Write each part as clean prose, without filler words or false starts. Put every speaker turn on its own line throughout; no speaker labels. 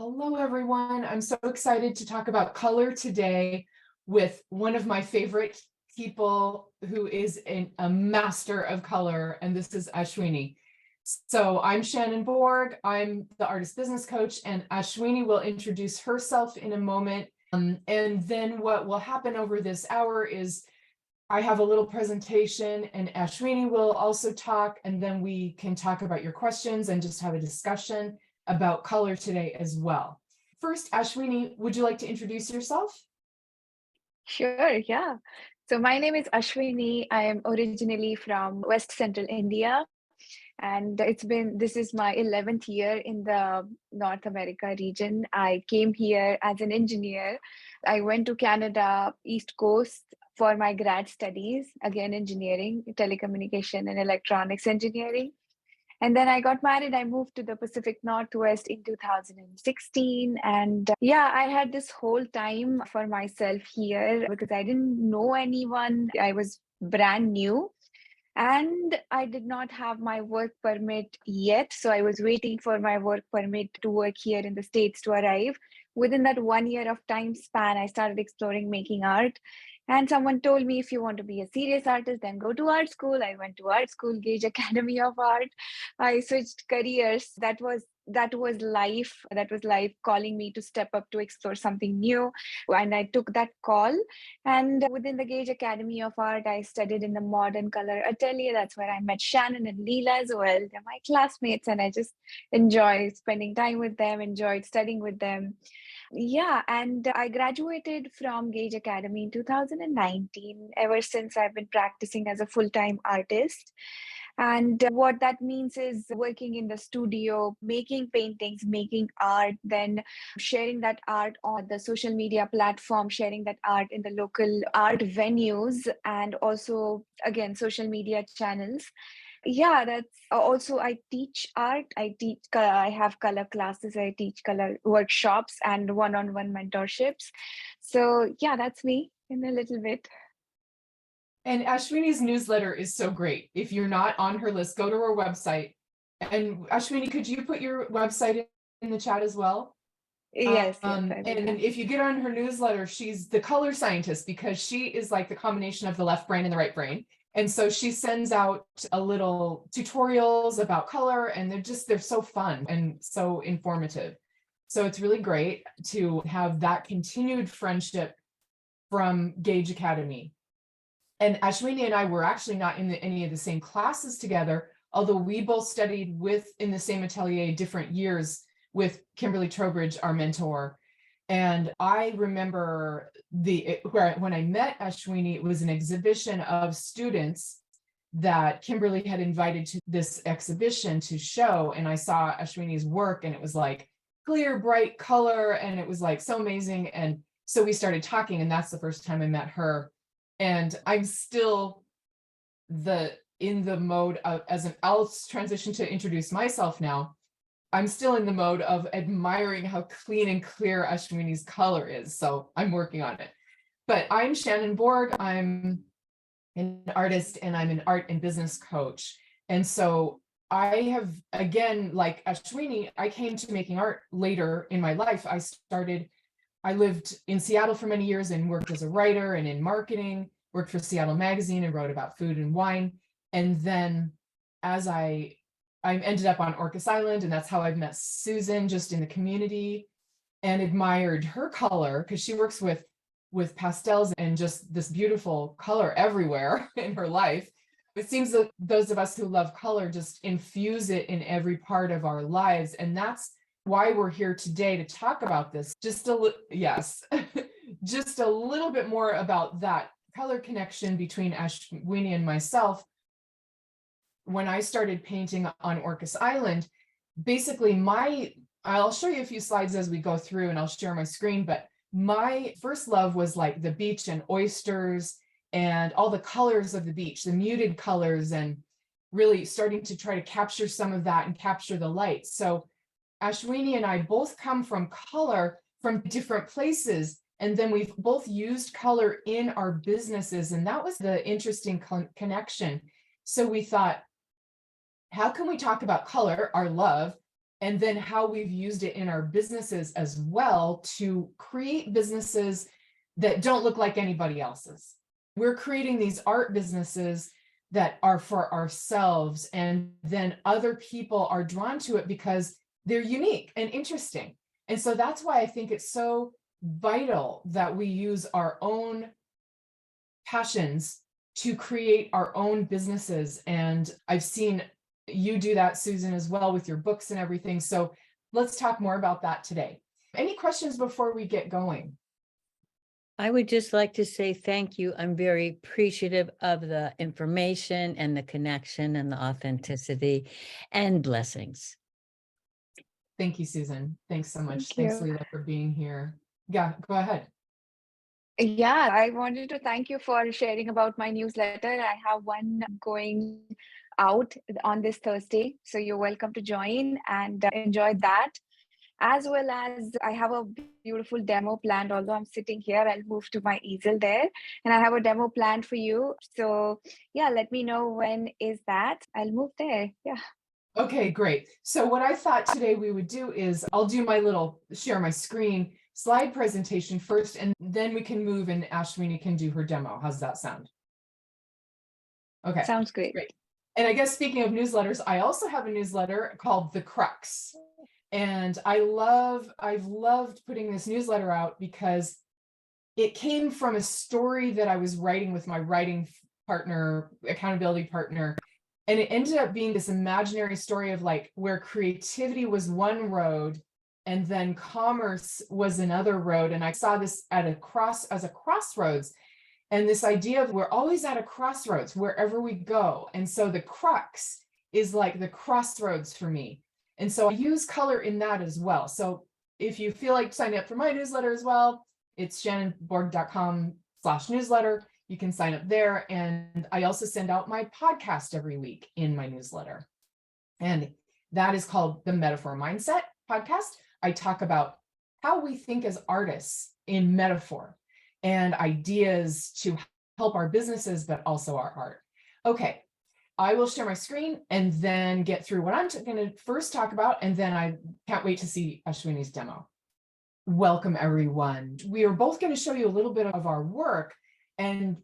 Hello, everyone. I'm so excited to talk about color today with one of my favorite people who is a master of color, and this is Ashwini. So I'm Shannon Borg. I'm the artist business coach, and Ashwini will introduce herself in a moment. And then what will happen over this hour is I have a little presentation, and Ashwini will also talk, and then we can talk about your questions and just have a discussion about color today as well. First, Ashwini, would you like to introduce yourself?
Sure, yeah. So my name is Ashwini. I am originally from West Central India, and this is my 11th year in the North America region. I came here as an engineer. I went to Canada, East Coast for my grad studies, again, engineering, telecommunication and electronics engineering. And then I got married. I moved to the Pacific Northwest in 2016. And yeah, I had this whole time for myself here because I didn't know anyone. I was brand new and I did not have my work permit yet. So I was waiting for my work permit to work here in the States to arrive. Within that 1 year of time span, I started exploring making art. And someone told me, if you want to be a serious artist, then go to art school. I went to art school, Gage Academy of Art. I switched careers. That was life. That was life calling me to step up to explore something new. And I took that call. And within the Gage Academy of Art, I studied in the Modern Color Atelier. That's where I met Shannon and Leela as well. They're my classmates, and I just enjoyed spending time with them, enjoyed studying with them. Yeah, and I graduated from Gage Academy in 2019. Ever since, I've been practicing as a full-time artist. And what that means is working in the studio, making paintings, making art, then sharing that art on the social media platform, sharing that art in the local art venues, and also, again, social media channels. Yeah, that's also I teach art. I have color classes, I teach color workshops and one-on-one mentorships. So yeah, that's me in a little bit.
And Ashwini's newsletter is so great. If you're not on her list, go to her website. And Ashwini, could you put your website in the chat as well?
Yes, yes, I will.
And if you get on her newsletter, she's the color scientist because she is like the combination of the left brain and the right brain. And so she sends out a little tutorials about color, and they're so fun and so informative. So it's really great to have that continued friendship from Gage Academy. And Ashwini and I were actually not in any of the same classes together, although we both studied in the same atelier different years with Kimberly Trowbridge, our mentor. And I remember when I met Ashwini, it was an exhibition of students that Kimberly had invited to this exhibition to show. And I saw Ashwini's work, and it was like clear, bright color, and it was like so amazing. And so we started talking, and that's the first time I met her. And I'm still in the mode of, I'll transition to introduce myself now. I'm still in the mode of admiring how clean and clear Ashwini's color is. So I'm working on it. But I'm Shannon Borg. I'm an artist, and I'm an art and business coach. And so I have, again, like Ashwini, I came to making art later in my life. I lived in Seattle for many years and worked as a writer and in marketing, worked for Seattle Magazine and wrote about food and wine. And then as I ended up on Orcas Island, and that's how I've met Susan, just in the community, and admired her color because she works with pastels and just this beautiful color everywhere in her life. It seems that those of us who love color just infuse it in every part of our lives. And that's why we're here today to talk about this. Just a little bit more about that color connection between Ashwini and myself. When I started painting on Orcas Island, basically I'll show you a few slides as we go through, and I'll share my screen, but my first love was like the beach and oysters and all the colors of the beach, the muted colors, and really starting to try to capture some of that and capture the light. So Ashwini and I both come from color from different places, and then we've both used color in our businesses, and that was the interesting connection. So we thought, how can we talk about color, our love, and then how we've used it in our businesses as well to create businesses that don't look like anybody else's. We're creating these art businesses that are for ourselves, and then other people are drawn to it because they're unique and interesting. And so that's why I think it's so vital that we use our own passions to create our own businesses. And I've seen you do that, Susan, as well with your books and everything. So let's talk more about that today. Any questions before we get going?
I would just like to say thank you. I'm very appreciative of the information and the connection and the authenticity, and blessings.
Thank you, Susan. Thanks so much.
Thank
Thanks,
you.
Leila, for being here. Yeah, go ahead.
Yeah, I wanted to thank you for sharing about my newsletter. I have one going out on this Thursday, so you're welcome to join and enjoy that. As well as I have a beautiful demo planned. Although I'm sitting here, I'll move to my easel there, and I have a demo planned for you. So yeah, let me know when is that. I'll move there. Yeah.
Okay, great. So what I thought today we would do is I'll do my little share my screen slide presentation first, and then we can move and Ashwini can do her demo. How's that sound? Okay,
Sounds great.
great. And I guess speaking of newsletters, I also have a newsletter called The Crux. And I've loved putting this newsletter out because it came from a story that I was writing with my writing partner, accountability partner. And it ended up being this imaginary story of like where creativity was one road and then commerce was another road. And I saw this as a crossroads. And this idea of we're always at a crossroads wherever we go. And so the crux is like the crossroads for me. And so I use color in that as well. So if you feel like signing up for my newsletter as well, it's shannonborg.com/newsletter. You can sign up there. And I also send out my podcast every week in my newsletter. And that is called the Metaphor Mindset podcast. I talk about how we think as artists in metaphor and ideas to help our businesses, but also our art. Okay, I will share my screen and then get through what I'm going to first talk about, and then I can't wait to see Ashwini's demo. Welcome, everyone. We are both going to show you a little bit of our work and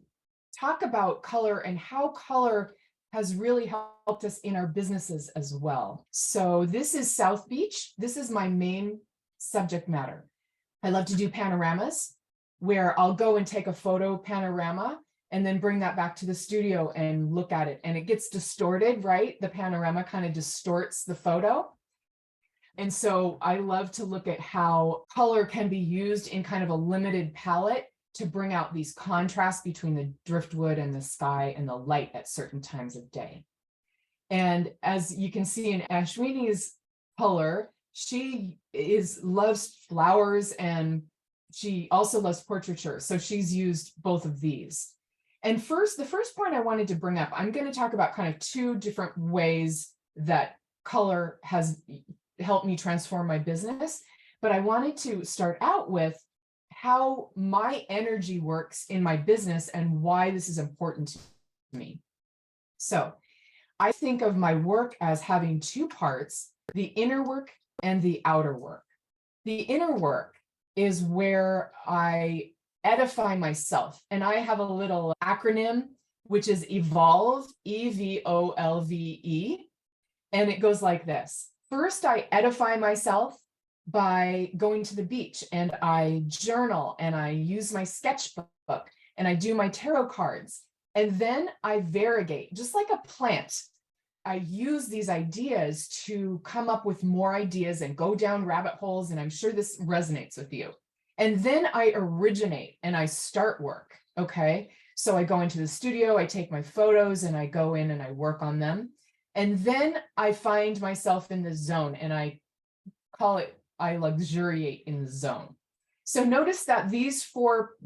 talk about color and how color has really helped us in our businesses as well. So this is South Beach. This is my main subject matter. I love to do panoramas where I'll go and take a photo panorama and then bring that back to the studio and look at it. And it gets distorted, right? The panorama kind of distorts the photo. And so I love to look at how color can be used in kind of a limited palette to bring out these contrasts between the driftwood and the sky and the light at certain times of day. And as you can see in Ashwini's color, she loves flowers and she also loves portraiture. So she's used both of these. And the first point I wanted to bring up, I'm going to talk about kind of two different ways that color has helped me transform my business. But I wanted to start out with how my energy works in my business and why this is important to me. So I think of my work as having two parts, the inner work and the outer work. The inner work is where I edify myself. And I have a little acronym, which is EVOLVE, EVOLVE. And it goes like this. First, I edify myself by going to the beach and I journal and I use my sketchbook and I do my tarot cards. And then I variegate, just like a plant. I use these ideas to come up with more ideas and go down rabbit holes. And I'm sure this resonates with you. And then I originate and I start work. Okay. So I go into the studio, I take my photos and I go in and I work on them. And then I find myself in the zone and I call it, I luxuriate in the zone. So notice that these four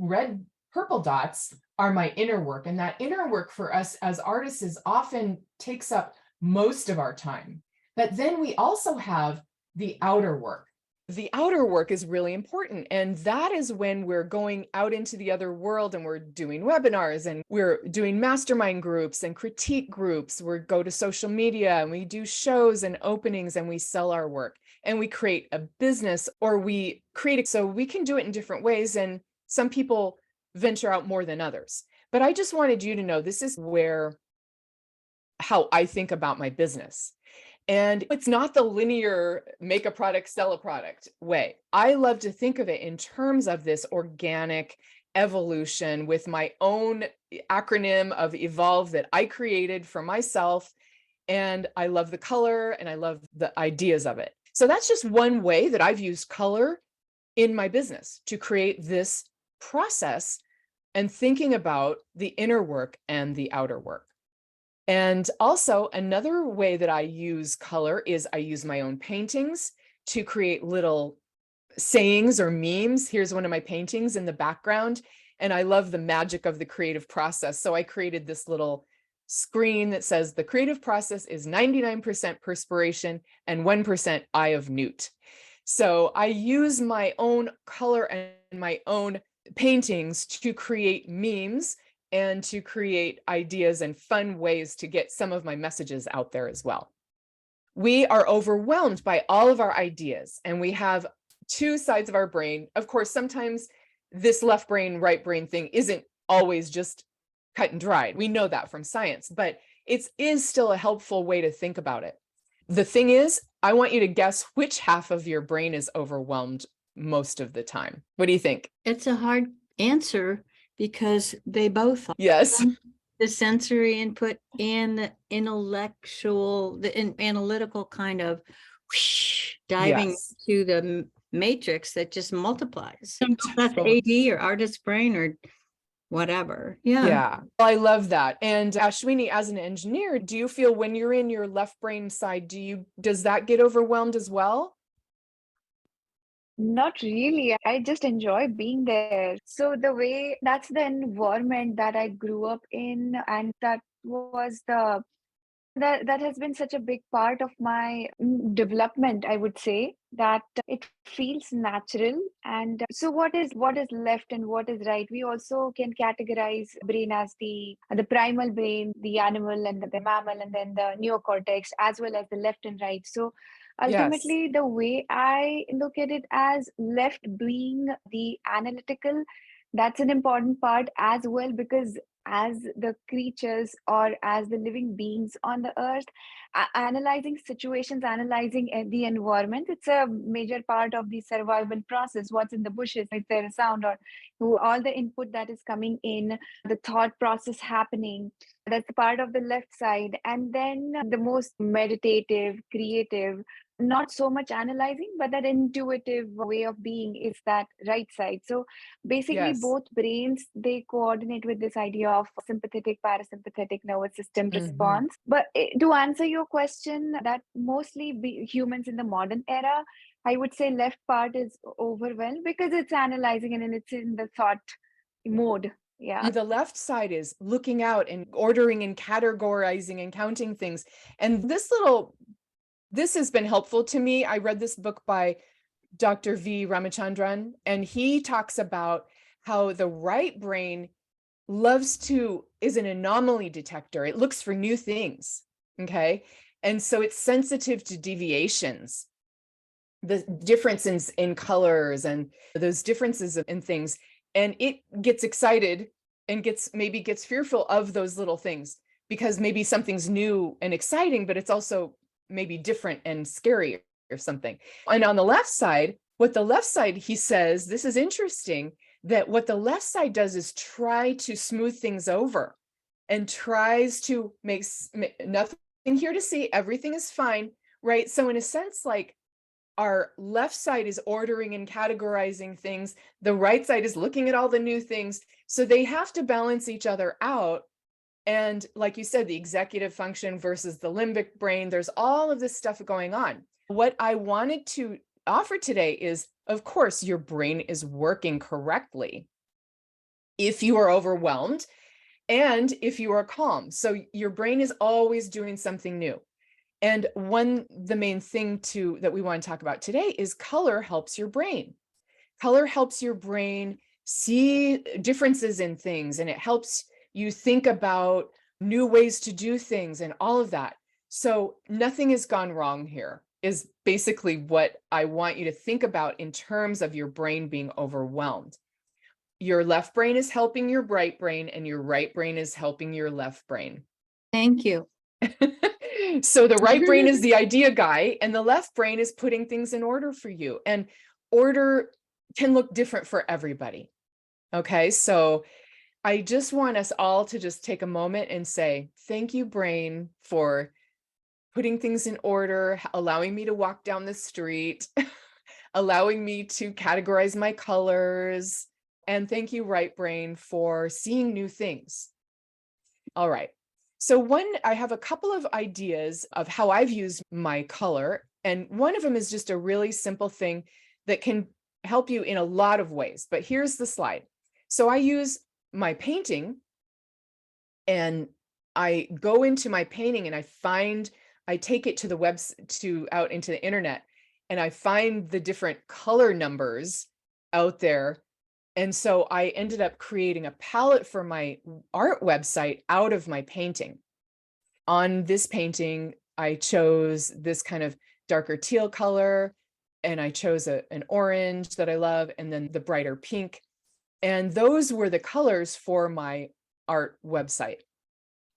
purple dots are my inner work. And that inner work for us as artists is often takes up most of our time. But then we also have the outer work. The outer work is really important. And that is when we're going out into the other world and we're doing webinars and we're doing mastermind groups and critique groups. We go to social media and we do shows and openings and we sell our work. and we create a business, or we create it. So we can do it in different ways. And some people venture out more than others. But I just wanted you to know this is how I think about my business. And it's not the linear make a product, sell a product way. I love to think of it in terms of this organic evolution with my own acronym of evolve that I created for myself. And I love the color and I love the ideas of it. So that's just one way that I've used color in my business to create this process and thinking about the inner work and the outer work. And also another way that I use color is I use my own paintings to create little sayings or memes. Here's one of my paintings in the background. And I love the magic of the creative process. So I created this little screen that says the creative process is 99% perspiration and 1% eye of newt. So I use my own color and my own paintings to create memes and to create ideas and fun ways to get some of my messages out there as well. We are overwhelmed by all of our ideas, and we have two sides of our brain. Of course, sometimes this left brain, right brain thing isn't always just cut and dried. We know that from science, but it is still a helpful way to think about it. The thing is, I want you to guess which half of your brain is overwhelmed most of the time. What do you think?
It's a hard answer because they both are.
Yes.
The sensory input and the analytical kind of diving
Yes.
to the matrix that just multiplies. That's
Totally.
AD or artist brain or whatever.
Yeah, I love that. And Ashwini, as an engineer, do you feel when you're in your left brain side, does that get overwhelmed as well?
Not really. I just enjoy being there. So that's the environment that I grew up in, and that has been such a big part of my development, I would say, that it feels natural. And so what is left and what is right? We also can categorize brain as the primal brain, the animal and the mammal, and then the neocortex, as well as the left and right. So
Yes.
ultimately, the way I look at it as left being the analytical, that's an important part as well, because as the creatures or as the living beings on the earth, analyzing situations, analyzing the environment, it's a major part of the survival process. What's in the bushes, is there a sound, or all the input that is coming in, the thought process happening, that's part of the left side. And then the most meditative, creative, not so much analyzing, but that intuitive way of being is that right side. So basically,
Yes.
both brains, they coordinate with this idea of sympathetic, parasympathetic nervous system
Mhm.
response. But to answer your question, that mostly humans in the modern era, I would say left part is overwhelmed because it's analyzing and then it's in the thought mode. Yeah.
The left side is looking out and ordering and categorizing and counting things. And this has been helpful to me. I read this book by Dr. V. Ramachandran, and he talks about how the right brain is an anomaly detector. It looks for new things. Okay. And so it's sensitive to deviations, the differences in colors and those differences in things. And it gets excited and maybe gets fearful of those little things because maybe something's new and exciting, but it's also maybe different and scary or something. And on the left side, he says, this is interesting, that what the left side does is try to smooth things over and tries to make nothing here to see, everything is fine, right? So in a sense, like our left side is ordering and categorizing things, the right side is looking at all the new things. So they have to balance each other out. And like you said, the executive function versus the limbic brain, there's all of this stuff going on. What I wanted to offer today is, of course, your brain is working correctly if you are overwhelmed and if you are calm. So your brain is always doing something new. And the main thing that we want to talk about today is color helps your brain. Color helps your brain see differences in things, and it helps you think about new ways to do things and all of that. So nothing has gone wrong here. is basically what I want you to think about in terms of your brain being overwhelmed. Your left brain is helping your right brain, and your right brain is helping your left brain.
Thank you.
So the right brain is the idea guy, and the left brain is putting things in order for you. And order can look different for everybody. Okay, so I just want us all to just take a moment and say, thank you, brain, for putting things in order, allowing me to walk down the street, allowing me to categorize my colors. And thank you, right brain, for seeing new things. All right. So I have a couple of ideas of how I've used my color. And one of them is just a really simple thing that can help you in a lot of ways. But here's the slide. So I use my painting, and I go into my painting and I take it to the out into the internet, and I find the different color numbers out there. And so I ended up creating a palette for my art website out of my painting. On this painting, I chose this kind of darker teal color, and I chose an orange that I love, and then the brighter pink. And those were the colors for my art website.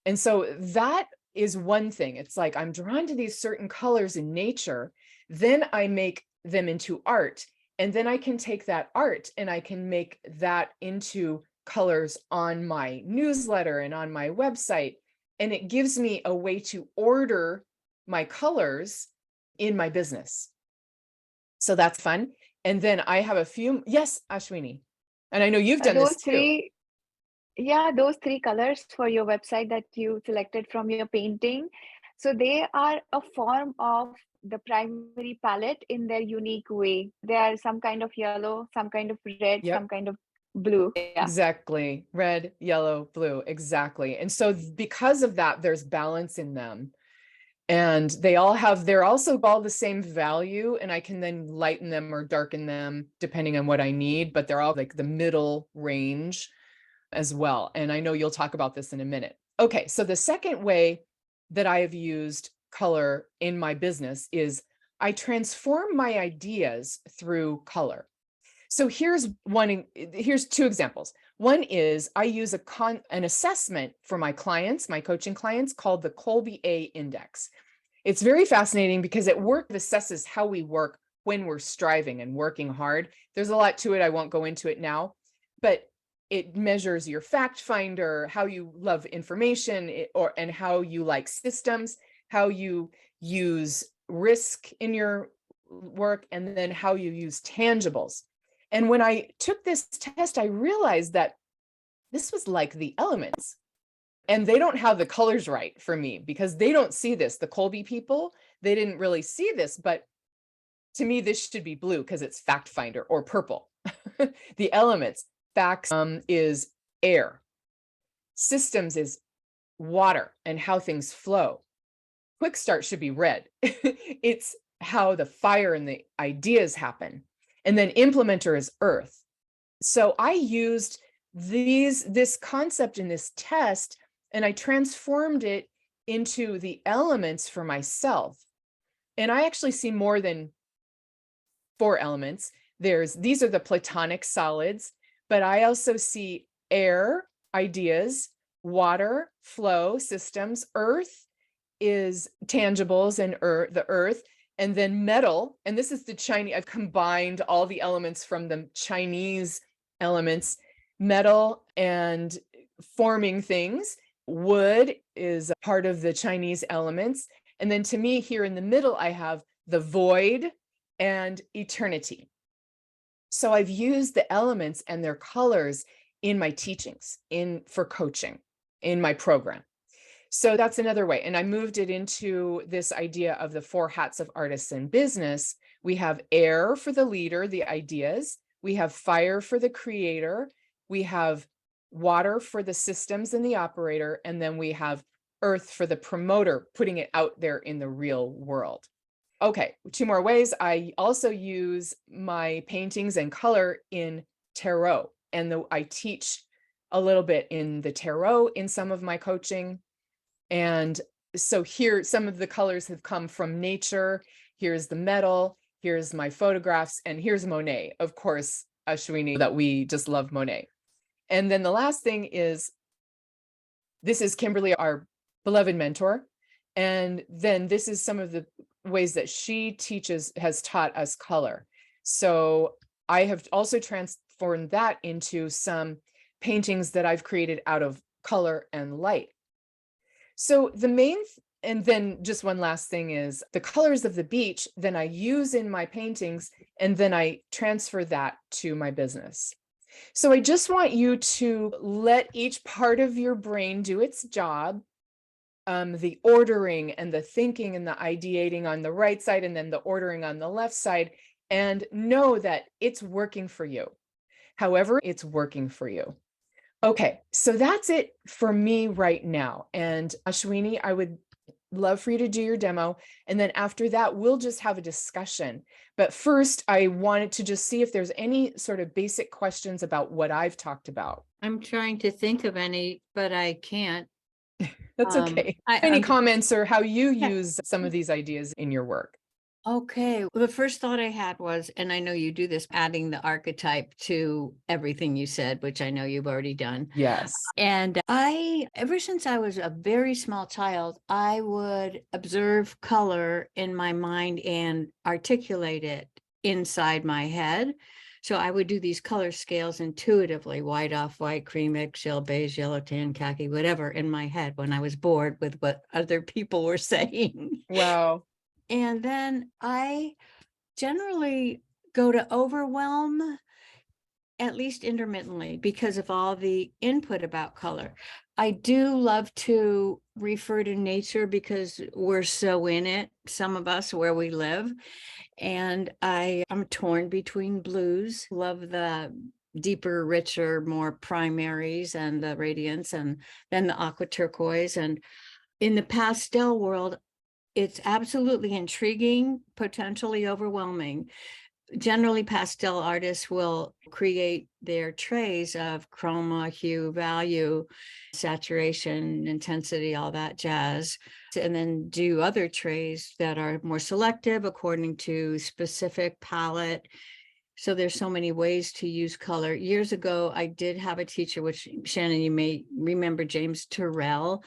And so that is one thing. It's like I'm drawn to these certain colors in nature, then I make them into art. And then I can take that art and I can make that into colors on my newsletter and on my website. And it gives me a way to order my colors in my business. So that's fun. And then I have a few, yes, Ashwini. And I know you've done this too.
Those three colors for your website that you selected from your painting. So they are a form of the primary palette in their unique way. They are some kind of yellow, some kind of red,
Yep.
some kind of blue. Yeah.
Exactly. Red, yellow, blue. Exactly. And so because of that, there's balance in them. And they're also all the same value, and I can then lighten them or darken them depending on what I need, but they're all like the middle range as well. And I know you'll talk about this in a minute. Okay, so the second way that I have used color in my business is I transform my ideas through color. So here's two examples. One is I use an assessment for my clients, my coaching clients, called the Kolbe A Index. It's very fascinating because it assesses how we work when we're striving and working hard. There's a lot to it. I won't go into it now, but it measures your fact finder, how you love information, and how you like systems, how you use risk in your work, and then how you use tangibles. And when I took this test, I realized that this was like the elements. And they don't have the colors right for me because they don't see this. The Kolbe people, they didn't really see this, but to me, this should be blue because it's fact finder, or purple. The elements, facts is air. Systems is water and how things flow. Quick start should be red. It's how the fire and the ideas happen. And then implementer is earth. So I used this concept in this test, and I transformed it into the elements for myself. And I actually see more than 4 elements. These are the platonic solids, but I also see air, ideas, water, flow, systems, earth is tangibles and the earth, and then metal. And this is the Chinese, I've combined all the elements from the Chinese elements, metal and forming things. Wood is a part of the Chinese elements. And then to me, here in the middle, I have the void and eternity. So I've used the elements and their colors in my teachings, for coaching, in my program. So that's another way. And I moved it into this idea of the 4 hats of artists in business. We have air for the leader, the ideas. We have fire for the creator. We have water for the systems and the operator. And then we have earth for the promoter, putting it out there in the real world. Okay, 2 more ways. I also use my paintings and color in tarot. And I teach a little bit in the tarot in some of my coaching. And so here, some of the colors have come from nature here's the metal, here's my photographs, and here's Monet. Of course, Ashwini, that we just love Monet. And then the last thing is, this is Kimberly, our beloved mentor. And then this is some of the ways that she has taught us color. So I have also transformed that into some paintings that I've created out of color and light. So and then just one last thing is the colors of the beach, then I use in my paintings, and then I transfer that to my business. So I just want you to let each part of your brain do its job. The ordering and the thinking and the ideating on the right side, and then the ordering on the left side, and know that it's working for you. However, it's working for you. Okay, so that's it for me right now. And Ashwini, I would love for you to do your demo. And then after that, we'll just have a discussion. But first, I wanted to just see if there's any sort of basic questions about what I've talked about.
I'm trying to think of any, but I can't.
That's okay. Any comments or how you use some of these ideas in your work?
Okay. Well, the first thought I had was, and I know you do this, adding the archetype to everything you said, which I know you've already done.
Yes.
And ever since I was a very small child, I would observe color in my mind and articulate it inside my head. So I would do these color scales intuitively, white, off white, cream, eggshell, beige, yellow, tan, khaki, whatever, in my head when I was bored with what other people were saying.
Wow.
And then I generally go to overwhelm, at least intermittently, because of all the input about color. I do love to refer to nature because we're so in it, some of us where we live. And I'm torn between blues, love the deeper, richer, more primaries and the radiance, and then the aqua turquoise. And in the pastel world, it's absolutely intriguing, potentially overwhelming. Generally, pastel artists will create their trays of chroma, hue, value, saturation, intensity, all that jazz, and then do other trays that are more selective according to specific palette. So there's so many ways to use color. Years ago, I did have a teacher, which Shannon, you may remember, James Terrell,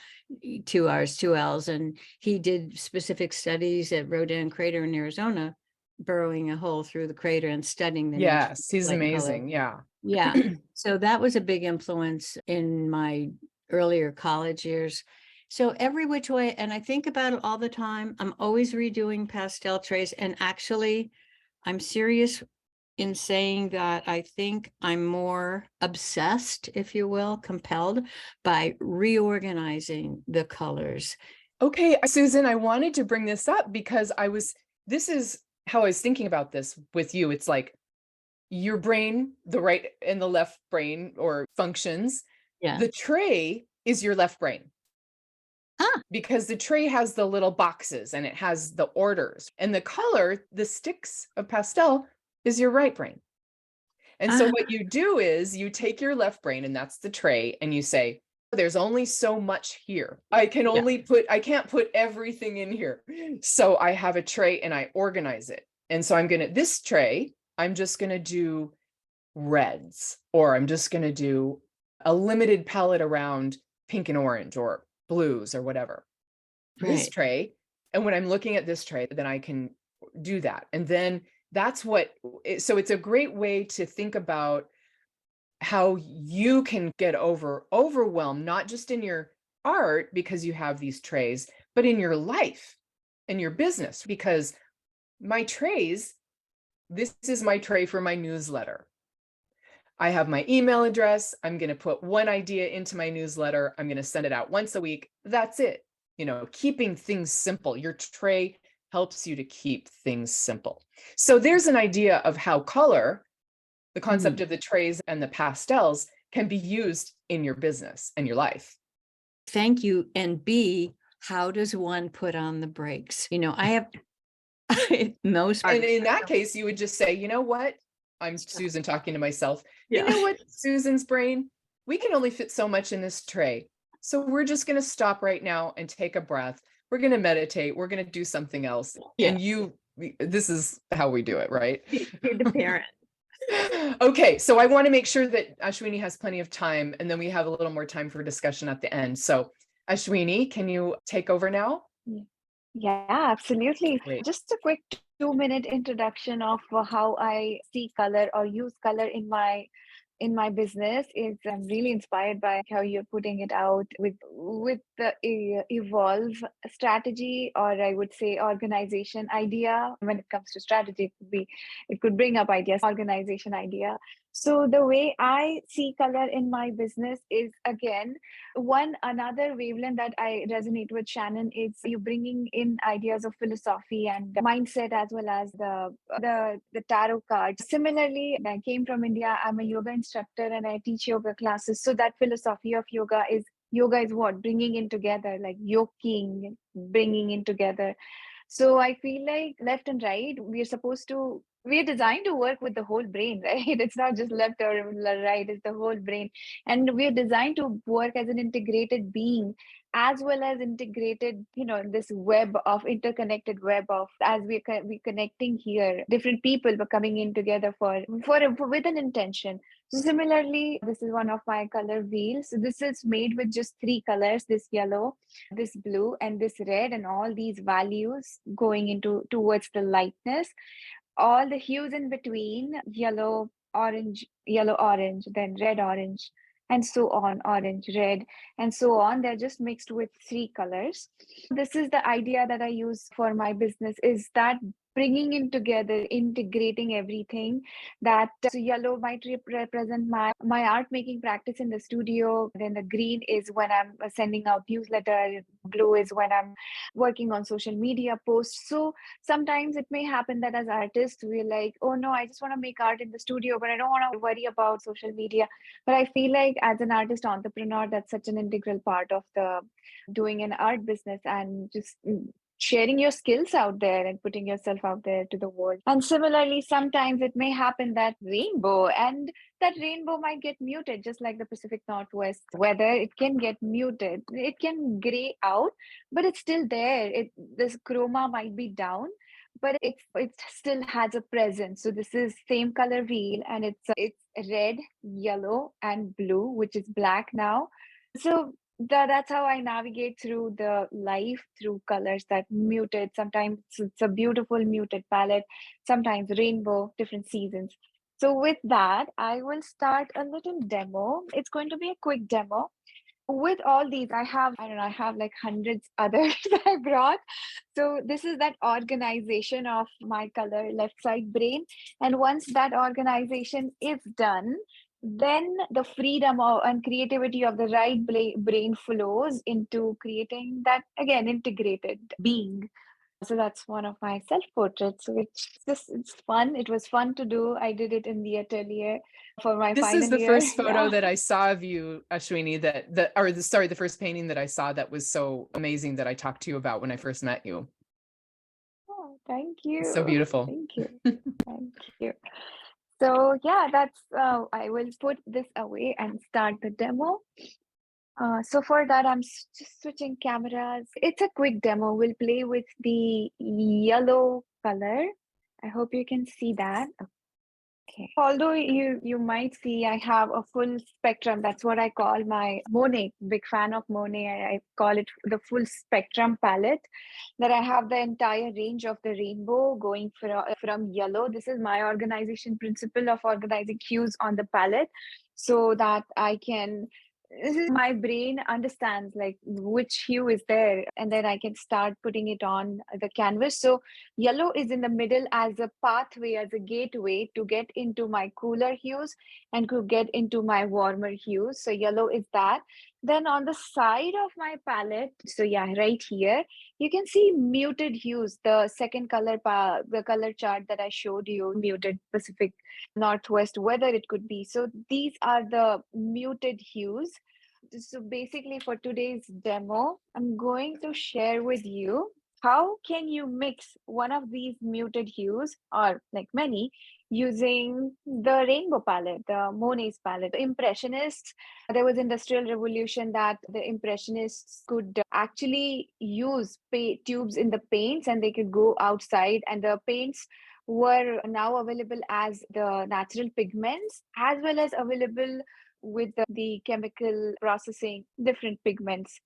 2 R's, 2 L's, and he did specific studies at Rodin Crater in Arizona, burrowing a hole through the crater and studying the nature
Yes, he's
of
amazing.
color.
Yeah.
Yeah. So that was a big influence in my earlier college years. So every which way, and I think about it all the time. I'm always redoing pastel trays, and actually, I'm serious in saying that I think I'm more obsessed, if you will, compelled by reorganizing the colors.
Okay, Susan, I wanted to bring this up because this is how I was thinking about this with you. It's like your brain, the right and the left brain or functions.
Yeah.
The tray is your left brain. Because the tray has the little boxes and it has the orders, and the color, the sticks of pastel, is your right brain. And so what you do is you take your left brain, and that's the tray, and you say, there's only so much here. I can't put everything in here. So I have a tray and I organize it. And so this tray, I'm just going to do reds, or I'm just going to do a limited palette around pink and orange or blues or whatever. This
Right.
tray, and when I'm looking at this tray, then I can do that. And then so it's a great way to think about how you can get overwhelmed, not just in your art because you have these trays, but in your life and your business. Because this is my tray for my newsletter. I have my email address. I'm going to put one idea into my newsletter. I'm going to send it out once a week. That's it. Keeping things simple. Your tray helps you to keep things simple. So there's an idea of how color, the concept of the trays and the pastels, can be used in your business and your life.
Thank you. And B, how does one put on the brakes? I have most.
And in that case, you would just say, you know what? I'm Susan talking to myself.
Yeah.
You know what, Susan's brain? We can only fit so much in this tray. So we're just going to stop right now and take a breath. We're going to meditate. We're going to do something else.
Yeah.
And you this is how we do it, right?
Be the parent.
Okay, so I want to make sure that Ashwini has plenty of time, and then we have a little more time for discussion at the end. So Ashwini, can you take over now?
Yeah, absolutely.
Great.
Just a quick 2-minute introduction of how I see color or use color in my business is I'm really inspired by how you're putting it out with the evolve strategy, or I would say organization idea. When it comes to strategy, it could bring up ideas, organization idea. So the way I see color in my business is, again, another wavelength that I resonate with, Shannon, is you bringing in ideas of philosophy and mindset, as well as the tarot cards. Similarly, I came from India. I'm a yoga instructor and I teach yoga classes. So that philosophy of yoga is what? Bringing in together, like yoking, bringing in together. So I feel like left and right, we're designed to work with the whole brain, right? It's not just left or right, it's the whole brain. And we're designed to work as an integrated being, as well as integrated, this web of interconnected web of, as we're connecting here, different people were coming in together with an intention. So similarly, this is one of my color wheels. So this is made with just 3 colors, this yellow, this blue, and this red, and all these values going into towards the lightness. All the hues in between, yellow, orange, then red, orange, and so on, orange, red, and so on. They're just mixed with 3 colors. This is the idea that I use for my business, is that bringing in together, integrating everything. That so yellow might represent my art making practice in the studio. Then the green is when I'm sending out newsletter. Blue is when I'm working on social media posts. So sometimes it may happen that as artists, we're like, oh no, I just want to make art in the studio, but I don't want to worry about social media. But I feel like as an artist entrepreneur, that's such an integral part of the doing an art business, and just sharing your skills out there and putting yourself out there to the world. And similarly, sometimes it may happen that rainbow might get muted, just like the Pacific Northwest weather. It can get muted, it can gray out, but it's still there. This chroma might be down, but it still has a presence. So this is same color wheel, and it's red, yellow, and blue, which is black now. So that's how I navigate through the life, through colors that muted. Sometimes it's a beautiful muted palette, sometimes rainbow, different seasons. So with that, I will start a little demo. It's going to be a quick demo. With all these, I have like hundreds others that I brought. So this is that organization of my color left side brain. And once that organization is done, then the freedom and creativity of the right brain flows into creating that, again, integrated being. So that's one of my self-portraits, which it's fun. It was fun to do. I did it in the atelier for my
This is
final
the
year.
first photo
Yeah.
that I saw of you, Ashwini, the first painting that I saw that was so amazing that I talked to you about when I first met you.
Oh, thank you.
So beautiful.
Thank you. Thank you. So yeah, that's I will put this away and start the demo. So for that, I'm just switching cameras. It's a quick demo. We'll play with the yellow color. I hope you can see that. Okay. Although you might see I have a full spectrum. That's what I call my Monet. Big fan of Monet. I call it the full spectrum palette. That I have the entire range of the rainbow going from yellow. This is my organization principle of organizing hues on the palette, so that I can. My brain understands like which hue is there, and then I can start putting it on the canvas. So yellow is in the middle as a pathway, as a gateway to get into my cooler hues and to get into my warmer hues. So yellow is that. Then on the side of my palette, so yeah, right here, you can see muted hues. The second color, the color chart that I showed you, muted Pacific Northwest weather it could be. So these are the muted hues. So basically for today's demo, I'm going to share with you how can you mix one of these muted hues, or like many, using the rainbow palette, the Monet's palette. The Impressionists, there was industrial revolution that the Impressionists could actually use tubes in the paints, and they could go outside, and the paints were now available as the natural pigments as well as available with the chemical processing, different pigments,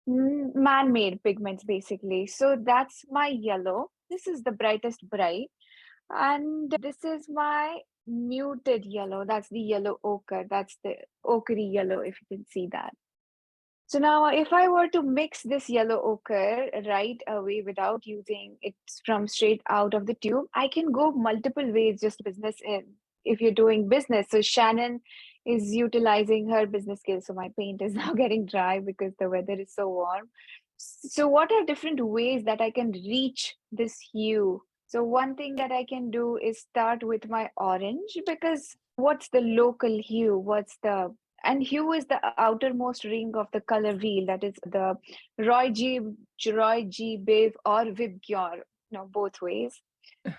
man-made pigments basically. So that's my yellow. This is the brightest bright. And this is my muted yellow. That's the yellow ochre. That's the ochre yellow, if you can see that. So now if I were to mix this yellow ochre right away without using it from straight out of the tube, I can go multiple ways just business in. If you're doing business, so Shannon is utilizing her business skills. So my paint is now getting dry because the weather is so warm. So what are different ways that I can reach this hue? So one thing that I can do is start with my orange, because what's the local hue? And hue is the outermost ring of the color wheel. That is the Roy G. Biv or Vibgyor, both ways.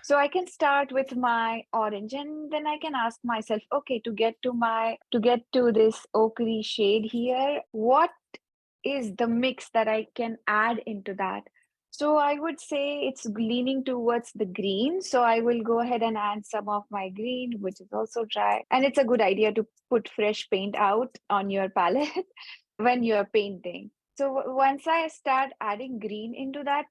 So I can start with my orange, and then I can ask myself, okay, to get to this ochre shade here, what is the mix that I can add into that? So I would say it's leaning towards the green. So I will go ahead and add some of my green, which is also dry. And it's a good idea to put fresh paint out on your palette when you're painting. So once I start adding green into that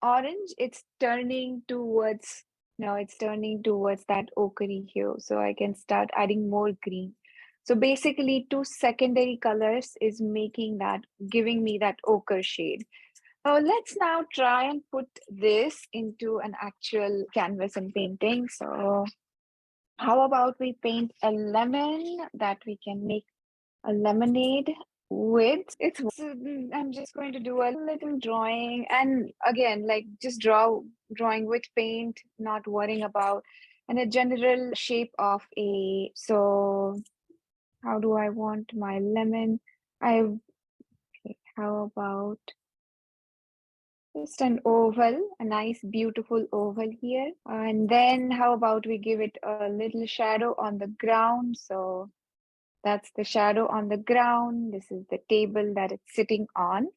orange, it's turning towards that ochre hue. So I can start adding more green. So basically, two secondary colors is giving me that ochre shade. Let's now try and put this into an actual canvas and painting. So how about we paint a lemon that we can make a lemonade with? I'm just going to do a little drawing, and again, like just drawing with paint, not worrying about and a general shape of so how do I want my lemon? Okay, how about just an oval, a nice, beautiful oval here. And then how about we give it a little shadow on the ground? So that's the shadow on the ground. This is the table that it's sitting on.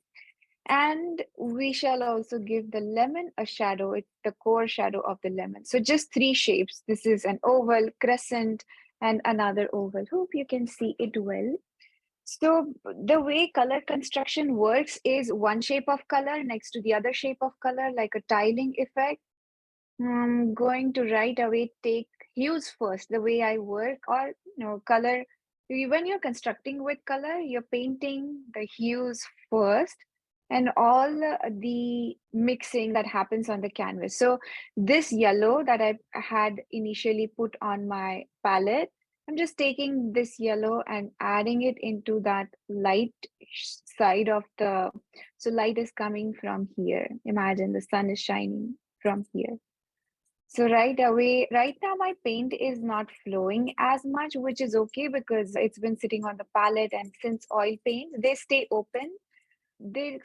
And we shall also give the lemon a shadow. It's the core shadow of the lemon. So just three shapes. This is an oval, crescent, and another oval. Hope you can see it well. So the way color construction works is one shape of color next to the other shape of color, like a tiling effect. I'm going to right away take hues first, the way I work, or color. When you're constructing with color, you're painting the hues first and all the mixing that happens on the canvas. So this yellow that I had initially put on my palette, I'm just taking this yellow and adding it into that light side of so light is coming from here. Imagine the sun is shining from here. So right now my paint is not flowing as much, which is okay because it's been sitting on the palette, and since oil paints, they stay open. They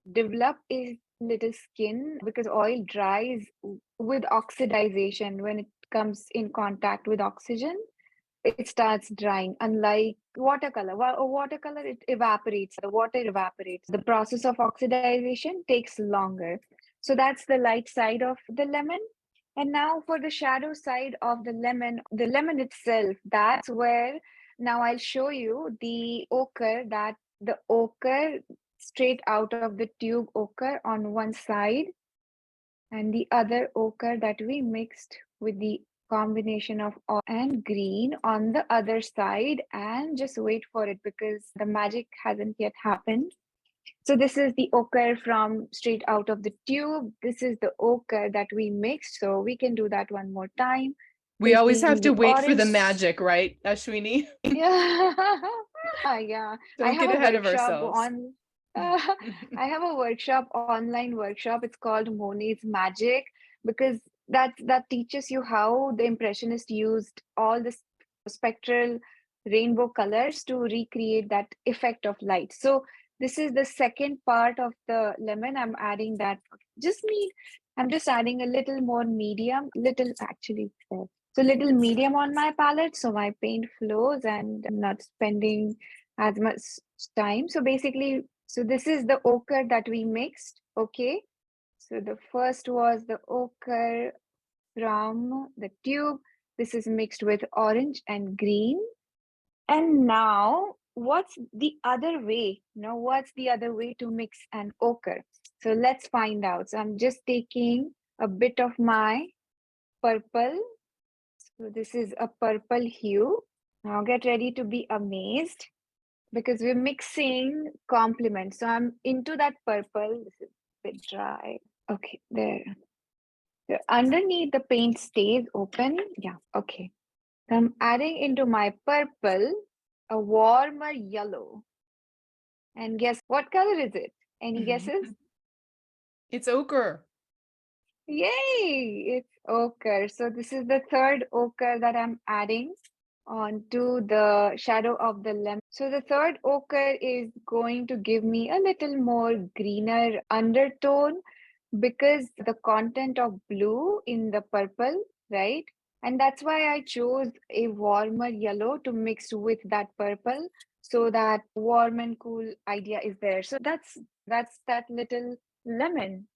develop a little skin because oil dries with oxidization. When it comes in contact with oxygen, it starts drying. Unlike watercolor, watercolor, it evaporates, the water evaporates. The process of oxidization takes longer. So that's the light side of the lemon. And now for the shadow side of the lemon itself, that's where now I'll show you the ochre straight out of the tube ochre on one side, and the other ochre that we mixed with the combination of orange and green on the other side. And just wait for it because the magic hasn't yet happened. So this is the ochre from straight out of the tube. This is the ochre that we mixed. So we can do that one more time.
We always have to
The
wait for the
orange-
magic, right, Ashwini?
Yeah. Yeah.
Don't get ahead of ourselves.
I have a online workshop. It's called Monet's Magic, because that teaches you how the Impressionists used all the spectral rainbow colors to recreate that effect of light. So this is the second part of the lemon. I'm adding that. I'm just adding a little more medium, little actually. So little medium on my palette, so my paint flows and I'm not spending as much time. So basically, so this is the ochre that we mixed. Okay. So the first was the ochre from the tube. This is mixed with orange and green. And now, what's the other way? What's the other way to mix an ochre? So let's find out. So I'm just taking a bit of my purple. So this is a purple hue. Now get ready to be amazed because we're mixing complements. So I'm into that purple. This is a bit dry. Okay, there. So underneath the paint stays open. Yeah, okay. So I'm adding into my purple a warmer yellow. And guess what color is it? Any guesses?
It's ochre.
Yay! It's ochre. So this is the third ochre that I'm adding onto the shadow of the lemon. So the third ochre is going to give me a little more greener undertone because the content of blue in the purple, right? And that's why I chose a warmer yellow to mix with that purple so that warm and cool idea is there. So that's that little lemon.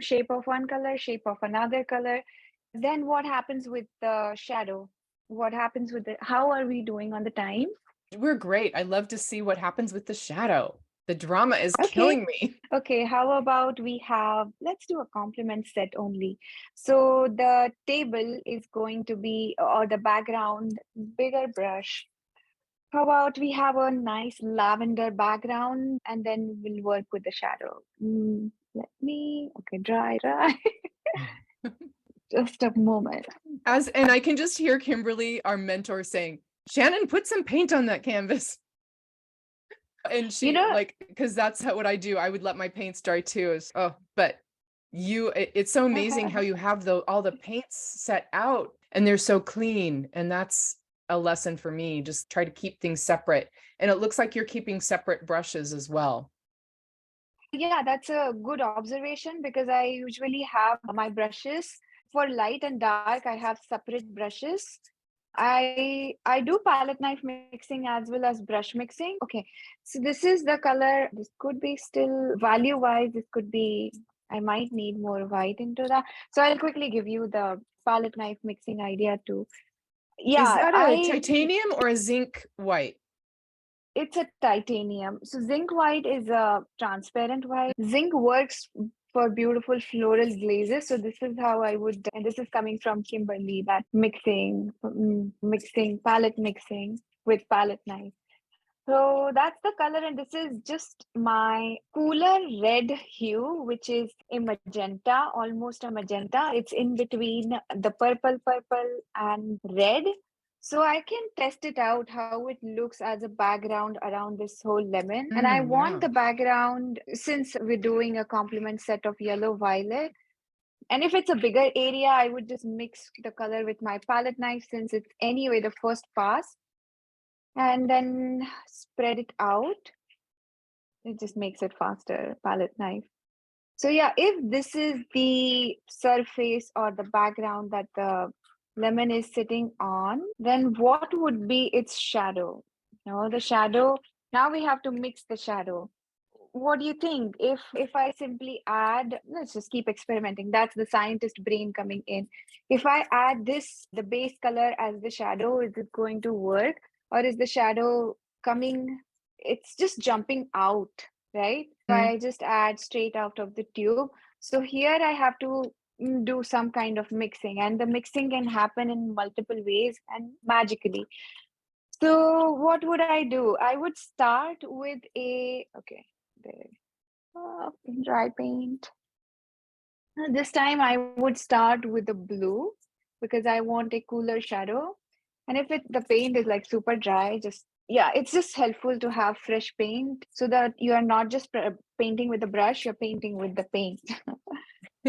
Shape of one color, shape of another color. Then what happens with the shadow? What happens with it? How are we doing on the time?
We're great. I love to see what happens with the shadow. The drama is
Okay.
killing me.
Okay, how about let's do a complement set only. So the table is going to be, or the background, bigger brush. How about we have a nice lavender background and then we'll work with the shadow. Okay, dry. Just a moment.
And I can just hear Kimberly, our mentor, saying, Shannon, put some paint on that canvas. And she because that's what I do. I would let my paints dry too. But it's so amazing how you have all the paints set out and they're so clean. And that's a lesson for me. Just try to keep things separate. And it looks like you're keeping separate brushes as well.
Yeah, that's a good observation because I usually have my brushes for light and dark. I have separate brushes. I do palette knife mixing as well as brush mixing. Okay, so this is the color. This could be still value wise. This could be, I might need more white into that. So I'll quickly give you the palette knife mixing idea too. Yeah,
is that a titanium or a zinc white?
It's a titanium. So zinc white is a transparent white. Zinc works for beautiful floral glazes. So this is how I would, and this is coming from Kimberly, that mixing palette mixing with palette knife. So that's the color, and this is just my cooler red hue, which is a magenta, almost a magenta. It's in between the purple and red. So I can test it out how it looks as a background around this whole lemon. And I want the background, since we're doing a complement set of yellow violet, and if it's a bigger area, I would just mix the color with my palette knife since it's anyway the first pass. And then spread it out. It just makes it faster, palette knife. So yeah, if this is the surface or the background that the lemon is sitting on, then what would be its shadow? The shadow, now we have to mix the shadow. What do you think? If I simply add, let's just keep experimenting. That's the scientist brain coming in. If I add the base color as the shadow, is it going to work? Or is the shadow coming, it's just jumping out, right? If I just add straight out of the tube. So here I have to do some kind of mixing, and the mixing can happen in multiple ways and magically. So what would I do? I would start with dry paint. This time I would start with the blue because I want a cooler shadow. And if the paint is like super dry, it's just helpful to have fresh paint so that you are not just painting with the brush, you're painting with the paint.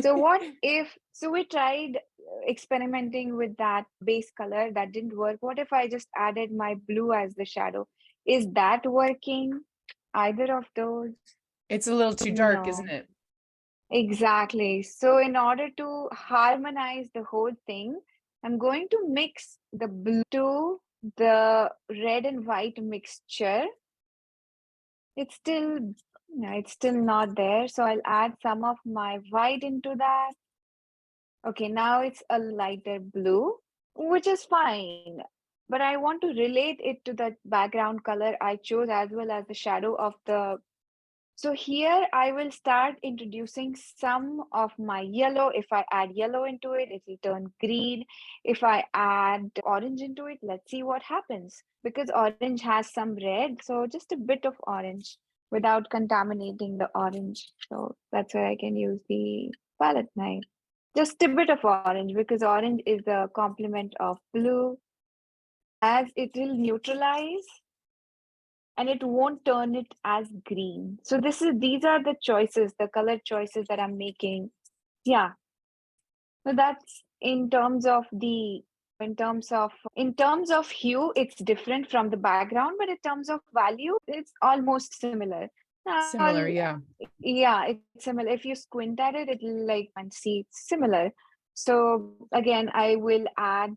So we tried experimenting with that base color that didn't work. What if I just added my blue as the shadow? Is that working? Either of those?
It's a little too dark, isn't it?
Exactly. So in order to harmonize the whole thing, I'm going to mix the blue to the red and white mixture. It's still, no, it's still not there. So I'll add some of my white into that. Okay, now it's a lighter blue, which is fine. But I want to relate it to the background color I chose as well as the shadow of the. So here I will start introducing some of my yellow. If I add yellow into it, it will turn green. If I add orange into it, let's see what happens. Because orange has some red, so just a bit of orange without contaminating the orange. So that's where I can use the palette knife. Just a bit of orange because orange is the complement of blue, as it will neutralize and it won't turn it as green. So these are the choices, the color choices that I'm making. Yeah. So that's in terms of hue, it's different from the background, but in terms of value, it's almost similar.
Similar, yeah.
Yeah, it's similar. If you squint at it, it'll like and see it's similar. So again, I will add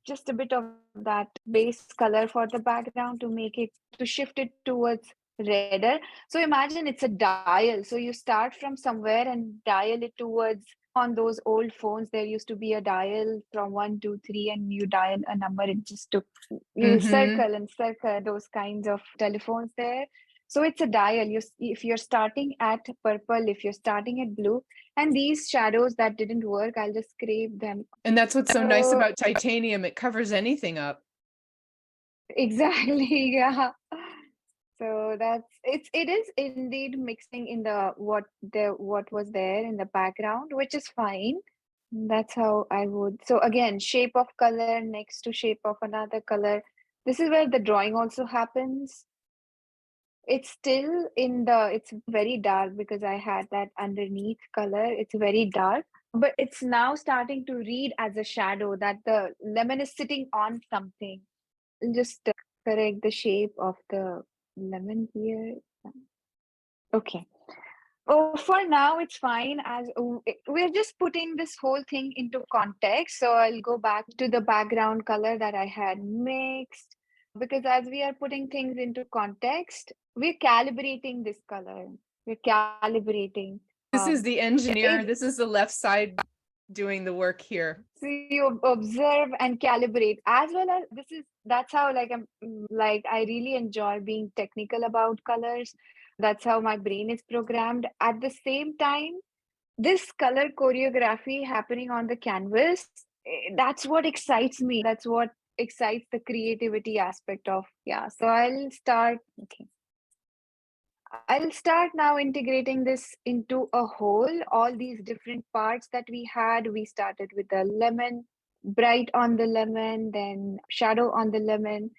just a bit of that base color for the background to shift it towards redder. So imagine it's a dial. So you start from somewhere and dial it towards. On those old phones, there used to be a dial from 1, 2, 3, and you dial a number. It just took you circle and circle those kinds of telephones there. So it's a dial. If you're starting at purple, if you're starting at blue, and these shadows that didn't work, I'll just scrape them.
And that's what's so nice about titanium. It covers anything up.
Exactly, yeah. So it is indeed mixing in what was there in the background, which is fine. That's how I would. So again, shape of color next to shape of another color. This is where the drawing also happens. It's still it's very dark because I had that underneath color. It's very dark, but it's now starting to read as a shadow that the lemon is sitting on something. Just correct the shape of the lemon here. Okay. Oh, for now it's fine as we're just putting this whole thing into context. So I'll go back to the background color that I had mixed because as we are putting things into context, we're calibrating this color. We're calibrating.
This is the engineer. This is the left side doing the work here.
So you observe and calibrate as well as that's how I really enjoy being technical about colors. That's how my brain is programmed. At the same time, this color choreography happening on the canvas, that's what excites me. That's what excites the creativity aspect of, yeah. So I'll start now integrating this into a whole, all these different parts that we had. We started with the lemon, bright on the lemon, then shadow on the lemon.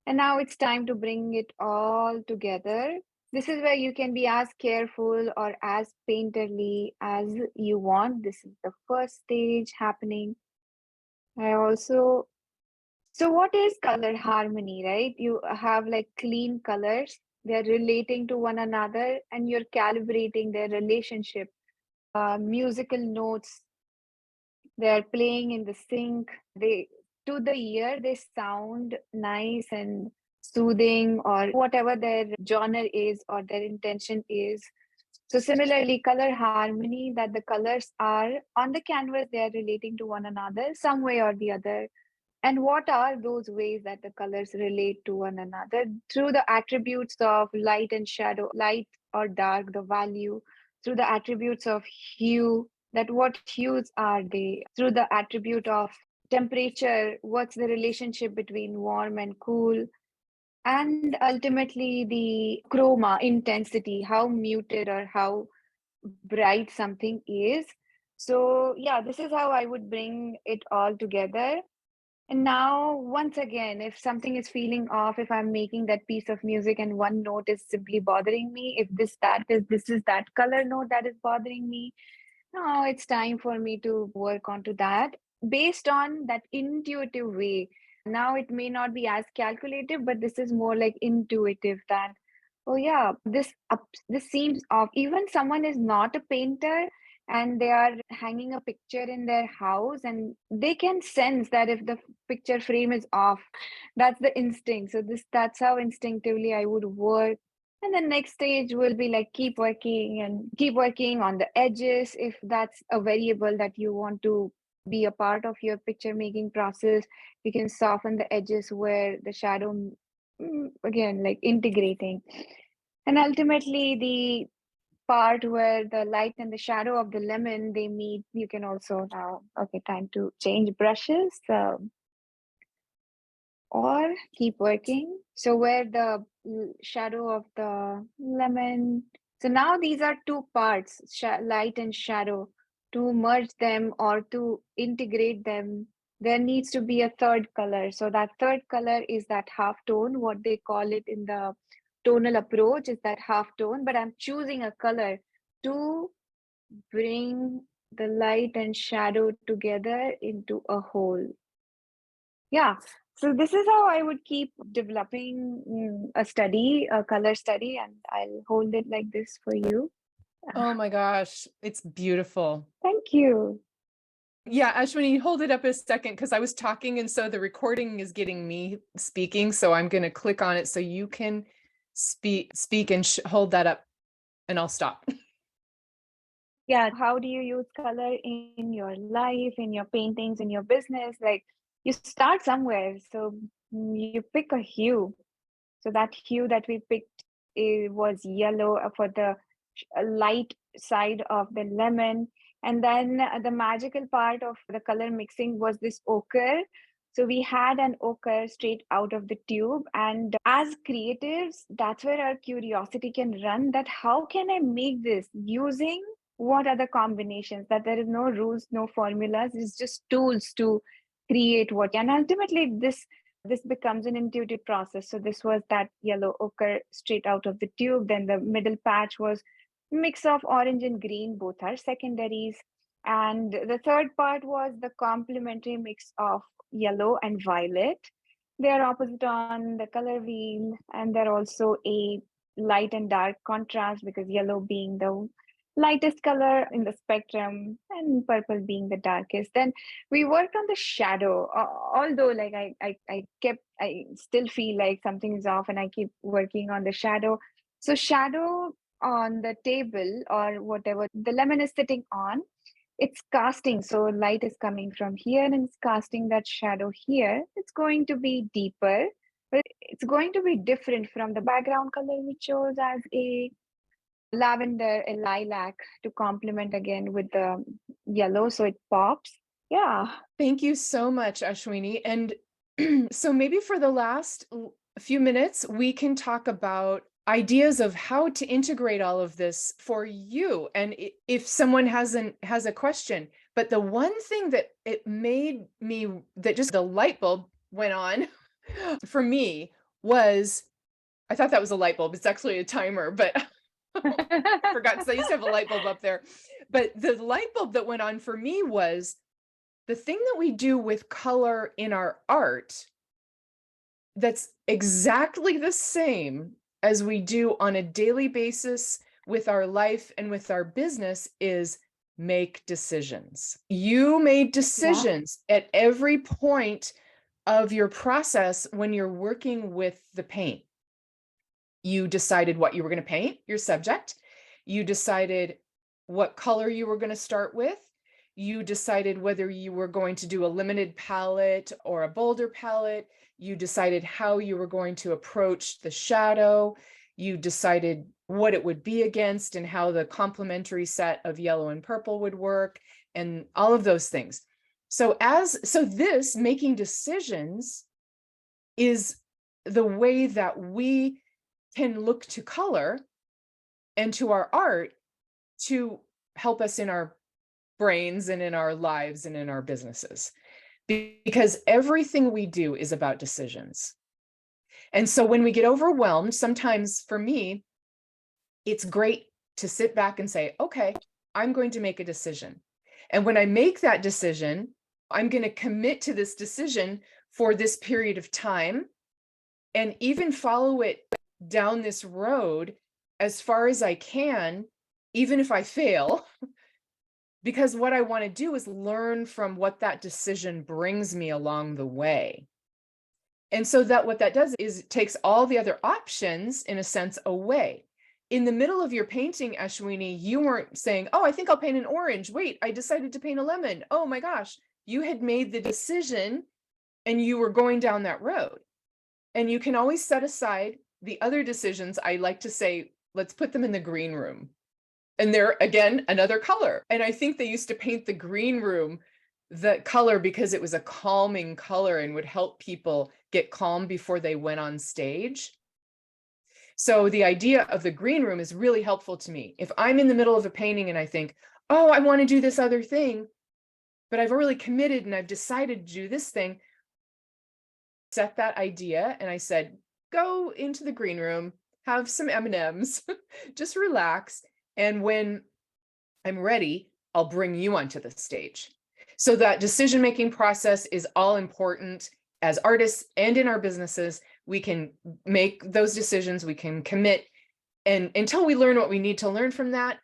And now it's time to bring it all together. This is where you can be as careful or as painterly as you want. This is the first stage happening. So what is color harmony, right? You have like clean colors, they're relating to one another, and you're calibrating their relationship. Musical notes, they're playing in the sync. To the ear, they sound nice and soothing, or whatever their genre is or their intention is. So similarly, color harmony, that the colors are on the canvas, they are relating to one another some way or the other. And what are those ways that the colors relate to one another? Through the attributes of light and shadow, light or dark, the value, through the attributes of hue, that what hues are they? Through the attribute of temperature, what's the relationship between warm and cool? And ultimately, the chroma, intensity, how muted or how bright something is. So, yeah, this is how I would bring it all together. And now, once again, if something is feeling off, if I'm making that piece of music and one note is simply bothering me, if this is that color note that is bothering me, now it's time for me to work onto that based on that intuitive way. Now it may not be as calculative, but this is more like intuitive that, oh yeah, this seems off. Even someone is not a painter and they are hanging a picture in their house, and they can sense that if the picture frame is off, that's the instinct. So that's how instinctively I would work. And the next stage will be like keep working and keep working on the edges. If that's a variable that you want to be a part of your picture making process, you can soften the edges where the shadow, again, like integrating. And ultimately, the part where the light and the shadow of the lemon they meet, you can also now, okay, time to change brushes, or keep working. So where the shadow of the lemon, so now these are two parts, light and shadow. To merge them or to integrate them, there needs to be a third color. So that third color is that half tone, what they call it in the tonal approach is that half tone, but I'm choosing a color to bring the light and shadow together into a whole. Yeah. So this is how I would keep developing a study, a color study, and I'll hold it like this for you.
Oh my gosh, it's beautiful.
Thank you.
Yeah, Ashwini, hold it up a second because I was talking and so the recording is getting me speaking. So I'm going to click on it so you can speak and hold that up and I'll stop.
Yeah. How do you use color in your life, in your paintings, in your business? Like you start somewhere. So you pick a hue. So that hue that we picked was yellow for the light side of the lemon. And then the magical part of the color mixing was this ochre. So we had an ochre straight out of the tube. And as creatives, that's where our curiosity can run, that how can I make this using what are the combinations, that there is no rules, no formulas, it's just tools to create what. And ultimately this becomes an intuitive process. So this was that yellow ochre straight out of the tube. Then the middle patch was mix of orange and green, both are secondaries. And the third part was the complementary mix of yellow and violet. They are opposite on the color wheel, and they're also a light and dark contrast, because yellow being the lightest color in the spectrum and purple being the darkest. Then we worked on the shadow, although like I still feel like something is off and I keep working on the shadow. So shadow on the table or whatever the lemon is sitting on, it's casting. So light is coming from here and it's casting that shadow here. It's going to be deeper, but it's going to be different from the background color we chose as a lavender and lilac to complement again with the yellow, so it pops. Yeah.
Thank you so much, Ashwini. And so maybe for the last few minutes, we can talk about ideas of how to integrate all of this for you. And if someone has a question, but the one thing that it made me, that just the light bulb went on for me was, I thought that was a light bulb. It's actually a timer, but I forgot because I used to have a light bulb up there. But the light bulb that went on for me was the thing that we do with color in our art that's exactly the same as we do on a daily basis with our life and with our business is make decisions. You made decisions at every point of your process when you're working with the paint. You decided what you were going to paint, your subject. You decided what color you were going to start with. You decided whether you were going to do a limited palette or a bolder palette. You decided how you were going to approach the shadow. You decided what it would be against and how the complementary set of yellow and purple would work and all of those things. So this making decisions is the way that we can look to color and to our art to help us in our brains and in our lives and in our businesses, because everything we do is about decisions. And so when we get overwhelmed, sometimes for me, it's great to sit back and say, okay, I'm going to make a decision. And when I make that decision, I'm going to commit to this decision for this period of time and even follow it down this road as far as I can, even if I fail, because what I want to do is learn from what that decision brings me along the way. And so that what that does is it takes all the other options in a sense away. In the middle of your painting, Ashwini, you weren't saying, oh, I think I'll paint an orange. Wait, I decided to paint a lemon. Oh my gosh, you had made the decision and you were going down that road. And you can always set aside the other decisions. I like to say, let's put them in the green room. And they're, again, another color. And I think they used to paint the green room the color because it was a calming color and would help people get calm before they went on stage. So the idea of the green room is really helpful to me. If I'm in the middle of a painting and I think, oh, I want to do this other thing, but I've already committed and I've decided to do this thing, set that idea. And I said, go into the green room, have some M&Ms, just relax. And when I'm ready, I'll bring you onto the stage. So that decision-making process is all important as artists and in our businesses. We can make those decisions, we can commit, and until we learn what we need to learn from that,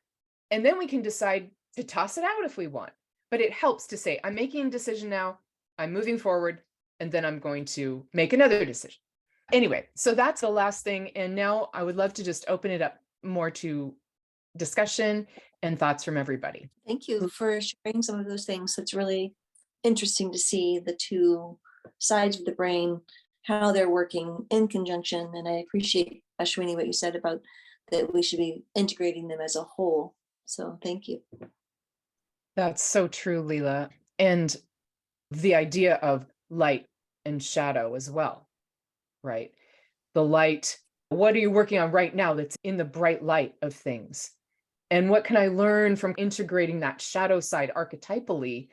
and then we can decide to toss it out if we want. But it helps to say, I'm making a decision now, I'm moving forward, and then I'm going to make another decision. Anyway, so that's the last thing. And now I would love to just open it up more to discussion and thoughts from everybody.
Thank you for sharing some of those things. It's really interesting to see the two sides of the brain, how they're working in conjunction. And I appreciate, Ashwini, what you said about that we should be integrating them as a whole. So thank you.
That's so true, Leela. And the idea of light and shadow as well, right? The light, what are you working on right now that's in the bright light of things? And what can I learn from integrating that shadow side archetypally,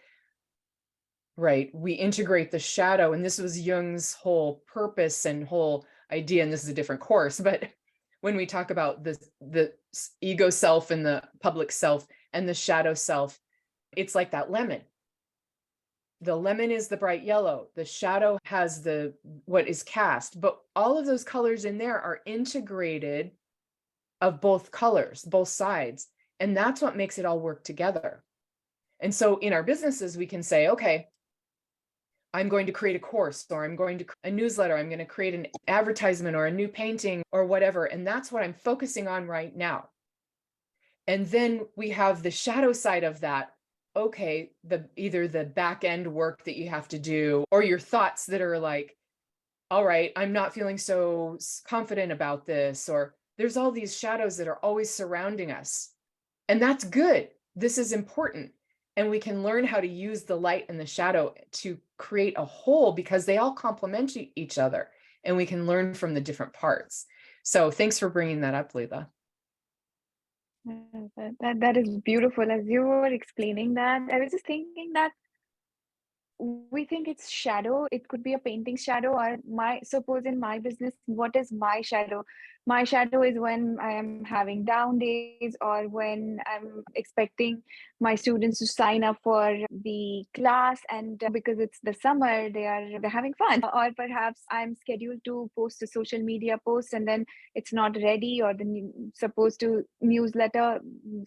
right? We integrate the shadow, and this was Jung's whole purpose and whole idea, and this is a different course, but when we talk about the ego self and the public self and the shadow self, it's like that lemon. The lemon is the bright yellow, the shadow has the what is cast, but all of those colors in there are integrated of both colors, both sides. And that's what makes it all work together. And so in our businesses, we can say, okay, I'm going to create a course, or I'm going to a newsletter, I'm going to create an advertisement or a new painting or whatever. And that's what I'm focusing on right now. And then we have the shadow side of that. Okay, either the back end work that you have to do, or your thoughts that are like, all right, I'm not feeling so confident about this, or there's all these shadows that are always surrounding us. And that's good. This is important. And we can learn how to use the light and the shadow to create a whole, because they all complement each other, and we can learn from the different parts. So thanks for bringing that up, Leela.
That is beautiful. As you were explaining that, I was just thinking that we think it's shadow. It could be a painting shadow, or suppose in my business, what is my shadow? My shadow is when I am having down days, or when I'm expecting my students to sign up for the class, and because it's the summer, they're having fun. Or perhaps I'm scheduled to post a social media post and then it's not ready, or supposed to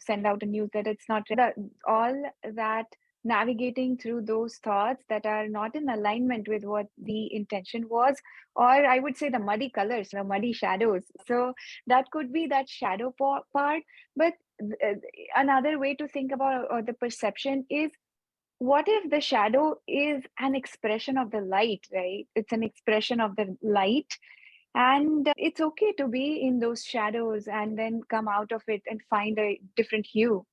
send out a newsletter, it's not ready. All that, navigating through those thoughts that are not in alignment with what the intention was, or I would say the muddy colors, the muddy shadows. So that could be that shadow part. But another way to think about the perception is, what if the shadow is an expression of the light, right? It's an expression of the light. And it's okay to be in those shadows and then come out of it and find a different hue,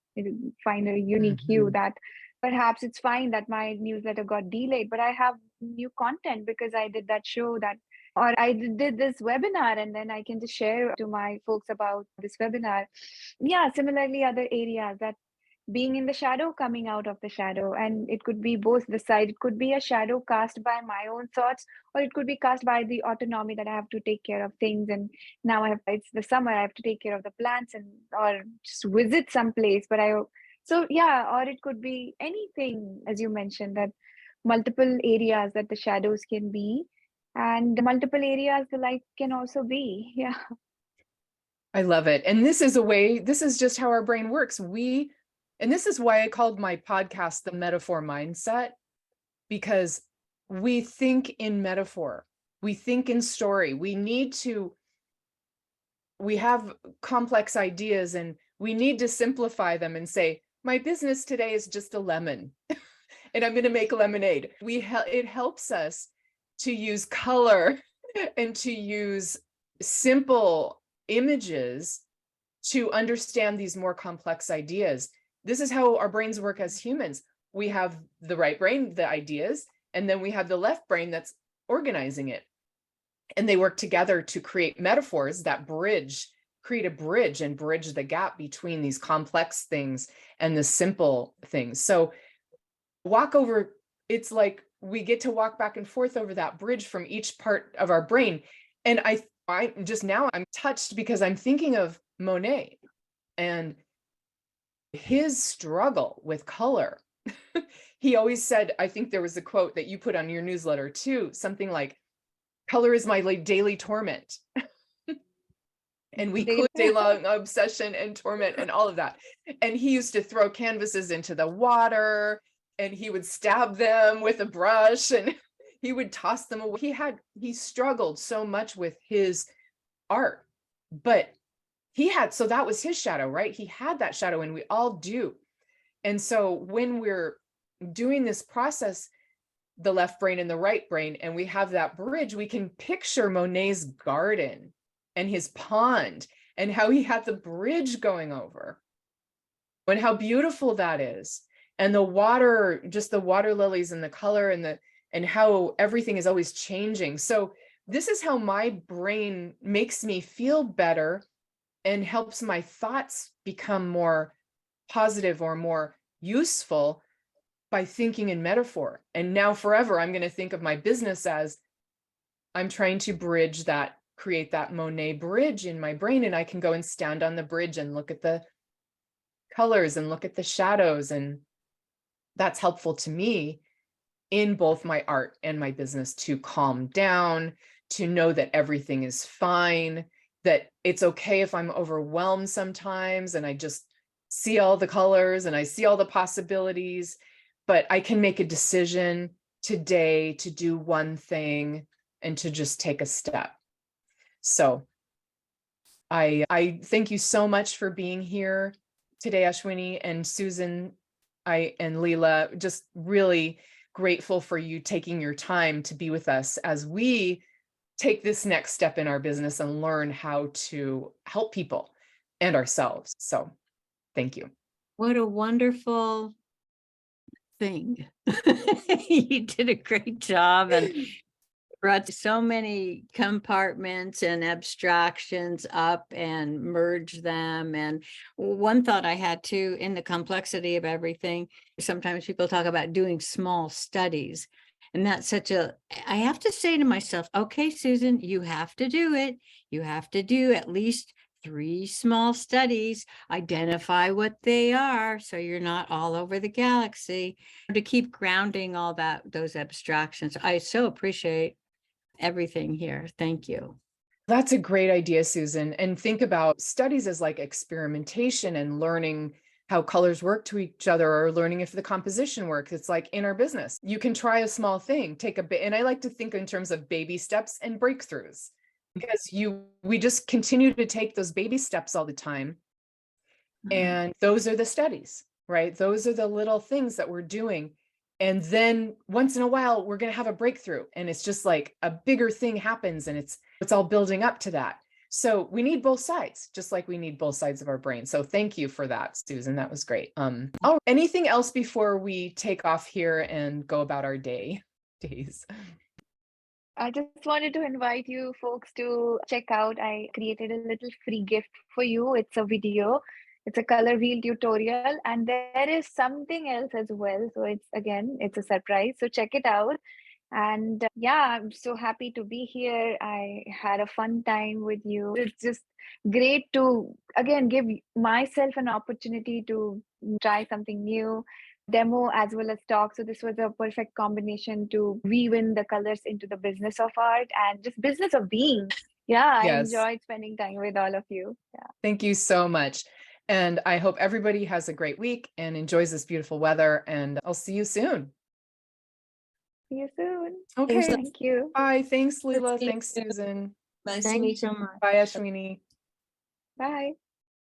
find a unique hue that perhaps it's fine that my newsletter got delayed, but I have new content because I did that show or I did this webinar, and then I can just share to my folks about this webinar. Yeah, similarly, other areas, that being in the shadow, coming out of the shadow. And it could be both the side. It could be a shadow cast by my own thoughts, or it could be cast by the autonomy that I have to take care of things. And now it's the summer, I have to take care of the plants, or just visit someplace. So yeah, or it could be anything, as you mentioned, that multiple areas that the shadows can be, and multiple areas the light can also be. Yeah.
I love it. And this is just how our brain works. And this is why I called my podcast The Metaphor Mindset, because we think in metaphor, we think in story. We have complex ideas and we need to simplify them and say, my business today is just a lemon and I'm going to make lemonade. It helps us to use color and to use simple images to understand these more complex ideas. This is how our brains work as humans. We have the right brain, the ideas, and then we have the left brain that's organizing it. And they work together to create metaphors that create a bridge and bridge the gap between these complex things and the simple things. So it's like we get to walk back and forth over that bridge from each part of our brain. And I'm touched because I'm thinking of Monet and his struggle with color. He always said, I think there was a quote that you put on your newsletter too, something like, color is my daily torment. And we could day-long obsession and torment and all of that. And he used to throw canvases into the water and he would stab them with a brush and he would toss them away. He struggled so much with his art, but so that was his shadow, right? He had that shadow and we all do. And so when we're doing this process, the left brain and the right brain, and we have that bridge, we can picture Monet's garden and his pond and how he had the bridge going over and how beautiful that is. And the water, just the water lilies and the color and how everything is always changing. So this is how my brain makes me feel better and helps my thoughts become more positive or more useful by thinking in metaphor. And now forever, I'm going to think of my business as I'm trying to create that Monet bridge in my brain. And I can go and stand on the bridge and look at the colors and look at the shadows. And that's helpful to me in both my art and my business to calm down, to know that everything is fine, that it's okay if I'm overwhelmed sometimes and I just see all the colors and I see all the possibilities, but I can make a decision today to do one thing and to just take a step. So I thank you so much for being here today, Ashwini and Susan, and Leela. Just really grateful for you taking your time to be with us as we take this next step in our business and learn how to help people and ourselves. So thank you.
What a wonderful thing. You did a great job and brought so many compartments and abstractions up and merged them. And one thought I had too, in the complexity of everything, sometimes people talk about doing small studies. And that's I have to say to myself, okay, Susan, you have to do it. You have to do at least 3 small studies, identify what they are, so you're not all over the galaxy, to keep grounding all those abstractions. I so appreciate everything here. Thank you.
That's a great idea, Susan. And think about studies as like experimentation and learning how colors work to each other or learning if the composition works. It's like in our business, you can try a small thing, take a bit. And I like to think in terms of baby steps and breakthroughs, because we just continue to take those baby steps all the time. And those are the studies, right? Those are the little things that we're doing. And then once in a while, we're going to have a breakthrough and it's just like a bigger thing happens and it's all building up to that. So we need both sides, just like we need both sides of our brain. So thank you for that, Susan. That was great. Anything else before we take off here and go about our days?
I just wanted to invite you folks to check out. I created a little free gift for you. It's a video. It's a color wheel tutorial, and there is something else as well. So it's a surprise. So check it out. And yeah, I'm so happy to be here. I had a fun time with you. It's just great to, again, give myself an opportunity to try something new, demo as well as talk. So this was a perfect combination to weave in the colors into the business of art and just business of being. Yeah, I
Yes.
enjoyed spending time with all of you. Yeah.
Thank you so much. And I hope everybody has a great week and enjoys this beautiful weather. And I'll see you soon.
See you soon.
Okay.
Thank you.
Bye. Thanks,
Let's
Leela.
see you
Thanks,
soon.
Susan.
Nice to
Thank you
meet
so
you.
much.
Bye, Ashwini.
Bye.